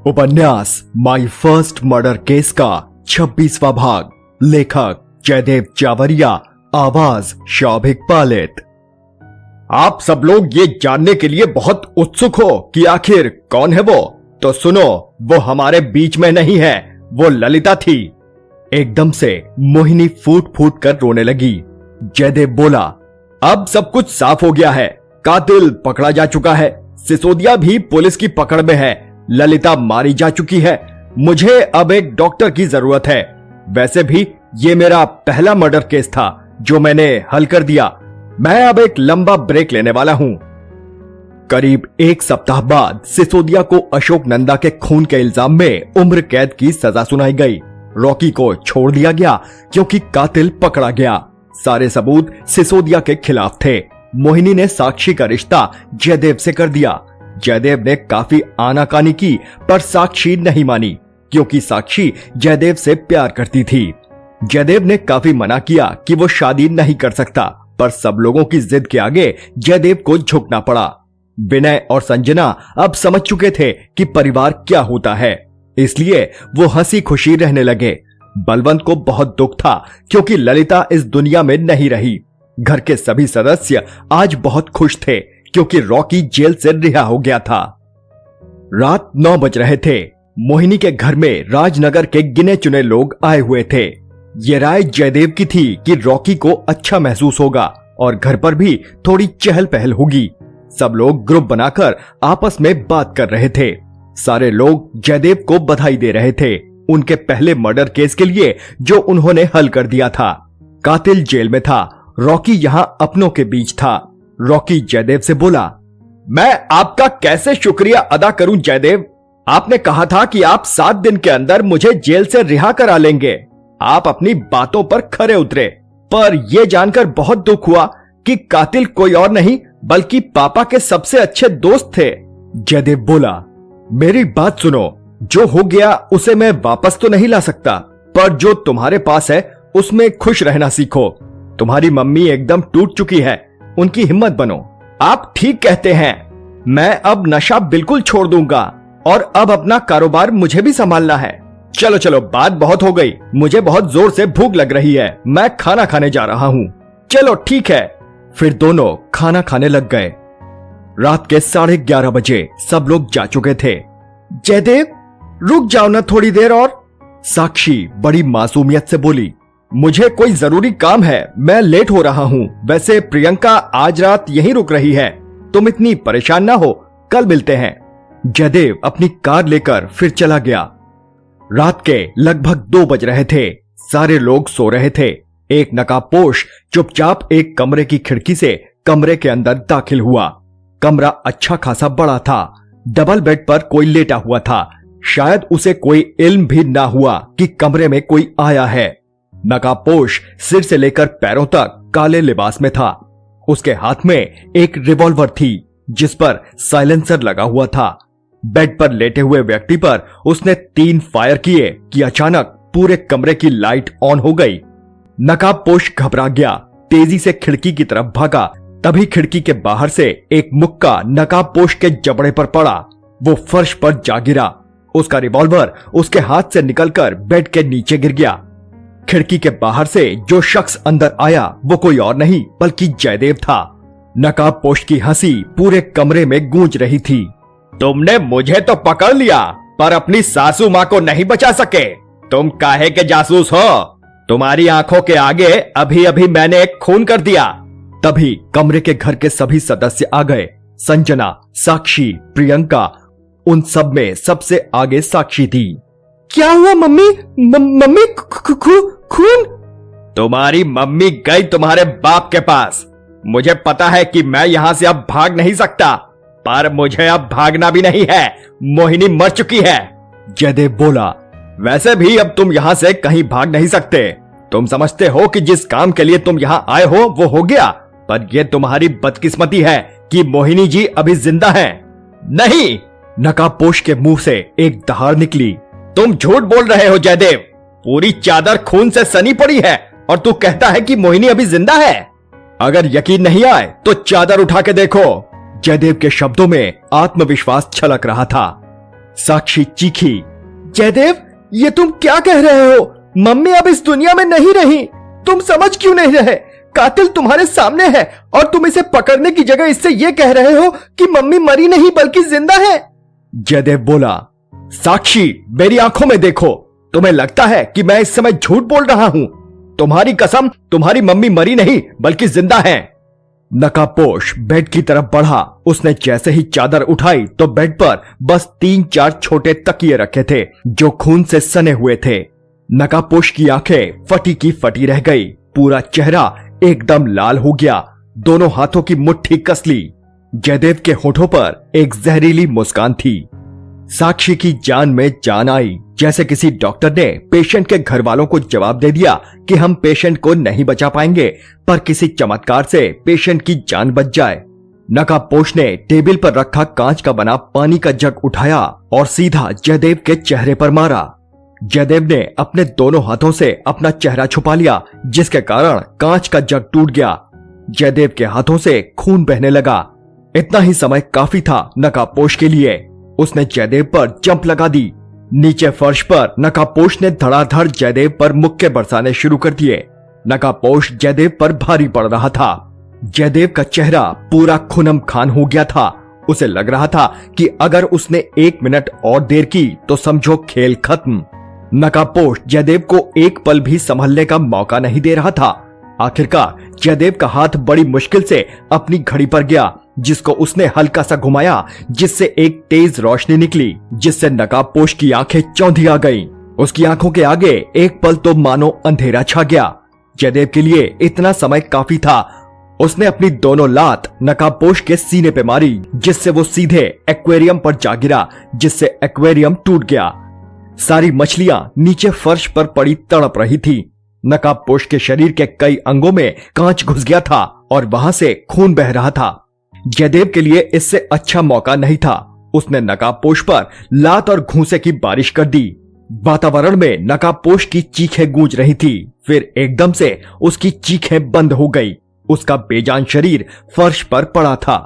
उपन्यास my first murder case का 26वां भाग। लेखक जयदेव चावरिया, आवाज शौभिक पालित। आप सब लोग ये जानने के लिए बहुत उत्सुक हो कि आखिर कौन है वो, तो सुनो, वो हमारे बीच में नहीं है, वो ललिता थी। एकदम से मोहिनी फूट फूट कर रोने लगी। जयदेव बोला, अब सब कुछ साफ हो गया है, कातिल पकड़ा जा चुका है, सिसोदिया भी पुलिस की पकड़ में है, ललिता मारी जा चुकी है। मुझे अब एक डॉक्टर की जरूरत है। वैसे भी ये मेरा पहला मर्डर केस था जो मैंने हल कर दिया। मैं अब एक लंबा ब्रेक लेने वाला हूं। करीब एक सप्ताह बाद सिसोदिया को अशोक नंदा के खून के इल्जाम में उम्र कैद की सजा सुनाई गई। रॉकी को छोड़ दिया गया क्योंकि कातिल पकड़ा गया। सारे सबूत सिसोदिया के खिलाफ थे। मोहिनी ने साक्षी का रिश्ता जयदेव से कर दिया। जयदेव ने काफी आनाकानी की पर साक्षी नहीं मानी क्योंकि साक्षी जयदेव से प्यार करती थी। जयदेव ने काफी मना किया कि वो शादी नहीं कर सकता, पर सब लोगों की जिद के आगे जयदेव को झुकना पड़ा। विनय और संजना अब समझ चुके थे कि परिवार क्या होता है, इसलिए वो हंसी खुशी रहने लगे। बलवंत को बहुत दुख था क्योंकि ललिता इस दुनिया में नहीं रही। घर के सभी सदस्य आज बहुत खुश थे क्योंकि रॉकी जेल से रिहा हो गया था। रात 9 बज रहे थे। मोहिनी के घर में राजनगर के गिने चुने लोग आए हुए थे। ये राय जयदेव की थी कि रॉकी को अच्छा महसूस होगा और घर पर भी थोड़ी चहल पहल होगी। सब लोग ग्रुप बनाकर आपस में बात कर रहे थे। सारे लोग जयदेव को बधाई दे रहे थे उनके पहले मर्डर केस के लिए जो उन्होंने हल कर दिया था। कातिल जेल में था, रॉकी यहां अपनों के बीच था। रॉकी जयदेव से बोला, मैं आपका कैसे शुक्रिया अदा करूं जयदेव। आपने कहा था कि आप 7 दिन के अंदर मुझे जेल से रिहा करा लेंगे। आप अपनी बातों पर खरे उतरे, पर यह जानकर बहुत दुख हुआ कि कातिल कोई और नहीं बल्कि पापा के सबसे अच्छे दोस्त थे। जयदेव बोला, मेरी बात सुनो, जो हो गया उसे मैं वापस तो नहीं ला सकता, पर जो तुम्हारे पास है उसमें खुश रहना सीखो। तुम्हारी मम्मी एकदम टूट चुकी है, उनकी हिम्मत बनो। आप ठीक कहते हैं, मैं अब नशा बिल्कुल छोड़ दूंगा और अब अपना कारोबार मुझे भी संभालना है। चलो चलो, बात बहुत हो गई, मुझे बहुत जोर से भूख लग रही है, मैं खाना खाने जा रहा हूँ। चलो ठीक है। फिर दोनों खाना खाने लग गए। रात के 11:30 बजे सब लोग जा चुके थे। जयदेव, रुक जाओ ना थोड़ी देर और। साक्षी बड़ी मासूमियत से बोली, मुझे कोई जरूरी काम है, मैं लेट हो रहा हूँ। वैसे प्रियंका आज रात यहीं रुक रही है, तुम इतनी परेशान ना हो, कल मिलते हैं। जयदेव अपनी कार लेकर फिर चला गया। रात के लगभग 2 बज रहे थे। सारे लोग सो रहे थे। एक नकाबपोश चुपचाप एक कमरे की खिड़की से कमरे के अंदर दाखिल हुआ। कमरा अच्छा खासा बड़ा था। डबल बेड पर कोई लेटा हुआ था। शायद उसे कोई इल्म भी ना हुआ कि कमरे में कोई आया है। नकाबपोश सिर से लेकर पैरों तक काले लिबास में था। उसके हाथ में एक रिवॉल्वर थी जिस पर साइलेंसर लगा हुआ था। बेड पर लेटे हुए व्यक्ति पर उसने 3 फायर किए कि अचानक पूरे कमरे की लाइट ऑन हो गई। नकाबपोश घबरा गया, तेजी से खिड़की की तरफ भागा। तभी खिड़की के बाहर से एक मुक्का नकाबपोश के जबड़े पर पड़ा। वो फर्श पर जा गिरा। उसका रिवॉल्वर उसके हाथ से निकलकर बेड के नीचे गिर गया। खिड़की के बाहर से जो शख्स अंदर आया वो कोई और नहीं बल्कि जयदेव था। नकाबपोश की हंसी पूरे कमरे में गूंज रही थी। तुमने मुझे तो पकड़ लिया पर अपनी सासू माँ को नहीं बचा सके। तुम काहे के जासूस हो? तुम्हारी आंखों के आगे अभी अभी मैंने एक खून कर दिया। तभी कमरे के घर के सभी सदस्य आ गए। संजना, साक्षी, प्रियंका, उन सब में सबसे आगे साक्षी थी। क्या हुआ मम्मी? मम्मी खून? तुम्हारी मम्मी गई तुम्हारे बाप के पास। मुझे पता है कि मैं यहां से अब भाग नहीं सकता, पर मुझे अब भागना भी नहीं है। मोहिनी मर चुकी है। जयदेव बोला, वैसे भी अब तुम यहां से कहीं भाग नहीं सकते। तुम समझते हो कि जिस काम के लिए तुम यहां आए हो वो हो गया, पर यह तुम्हारी बदकिस्मती है कि मोहिनी जी अभी जिंदा हैं। नहीं! नकाबपोश के मुंह से एक दहाड़ निकली। तुम झूठ बोल रहे हो जयदेव। पूरी चादर खून से सनी पड़ी है और तू कहता है कि मोहिनी अभी जिंदा है। अगर यकीन नहीं आए तो चादर उठा के देखो। जयदेव के शब्दों में आत्मविश्वास छलक रहा था। साक्षी चीखी, जयदेव ये तुम क्या कह रहे हो? मम्मी अब इस दुनिया में नहीं रही। तुम समझ क्यों नहीं रहे? कातिल तुम्हारे सामने है और तुम इसे पकड़ने की जगह इससे ये कह रहे हो कि मम्मी मरी नहीं बल्कि जिंदा है। जयदेव बोला, साक्षी मेरी आंखों में देखो, तुम्हें लगता है कि मैं इस समय झूठ बोल रहा हूं? तुम्हारी कसम, तुम्हारी मम्मी मरी नहीं बल्कि जिंदा है। नकाबपोश बेड की तरफ बढ़ा। उसने जैसे ही चादर उठाई तो बेड पर बस 3-4 छोटे तकिए रखे थे जो खून से सने हुए थे। नकाबपोश की आंखें फटी की फटी रह गई। पूरा चेहरा एकदम लाल हो गया। दोनों हाथों की मुट्ठी कस ली। जयदेव के होठों पर एक जहरीली मुस्कान थी। साक्षी की जान में जान आई, जैसे किसी डॉक्टर ने पेशेंट के घर वालों को जवाब दे दिया कि हम पेशेंट को नहीं बचा पाएंगे, पर किसी चमत्कार से पेशेंट की जान बच जाए। नकाबपोश ने टेबल पर रखा कांच का बना पानी का जग उठाया और सीधा जयदेव के चेहरे पर मारा। जयदेव ने अपने दोनों हाथों से अपना चेहरा छुपा लिया, जिसके कारण कांच का जग टूट गया। जयदेव के हाथों से खून बहने लगा। इतना ही समय काफी था नकाबपोश के लिए। उसने जयदेव पर जंप लगा दी। नीचे फर्श पर नकाबपोश ने धड़ाधड़ जयदेव पर मुक्के बरसाने शुरू कर दिए। नकाबपोश जयदेव पर भारी पड़ रहा था। जयदेव का चेहरा पूरा खुनम खान हो गया था। उसे लग रहा था कि अगर उसने 1 मिनट और देर की तो समझो खेल खत्म। नकाबपोश जयदेव को एक पल भी संभलने का मौका नहीं दे रहा था। आखिरकार जयदेव का हाथ बड़ी मुश्किल से अपनी घड़ी पर गया, जिसको उसने हल्का सा घुमाया, जिससे एक तेज रोशनी निकली, जिससे नकाबपोश की आंखें चौंधी आ गईं। उसकी आंखों के आगे एक पल तो मानो अंधेरा छा गया। जयदेव के लिए इतना समय काफी था। उसने अपनी दोनों लात नकाबपोश के सीने पे मारी, जिससे वो सीधे एक्वेरियम पर जा गिरा, जिससे एक्वेरियम टूट गया। सारी मछलियां नीचे फर्श पर पड़ी तड़प रही थी। नकाबपोश के शरीर के कई अंगों में कांच घुस गया था और वहां से खून बह रहा था। जयदेव के लिए इससे अच्छा मौका नहीं था। उसने नकाबपोश पर लात और घूंसे की बारिश कर दी। वातावरण में नकाबपोश की चीखें गूंज रही थी। फिर एकदम से उसकी चीखें बंद हो गई। उसका बेजान शरीर फर्श पर पड़ा था।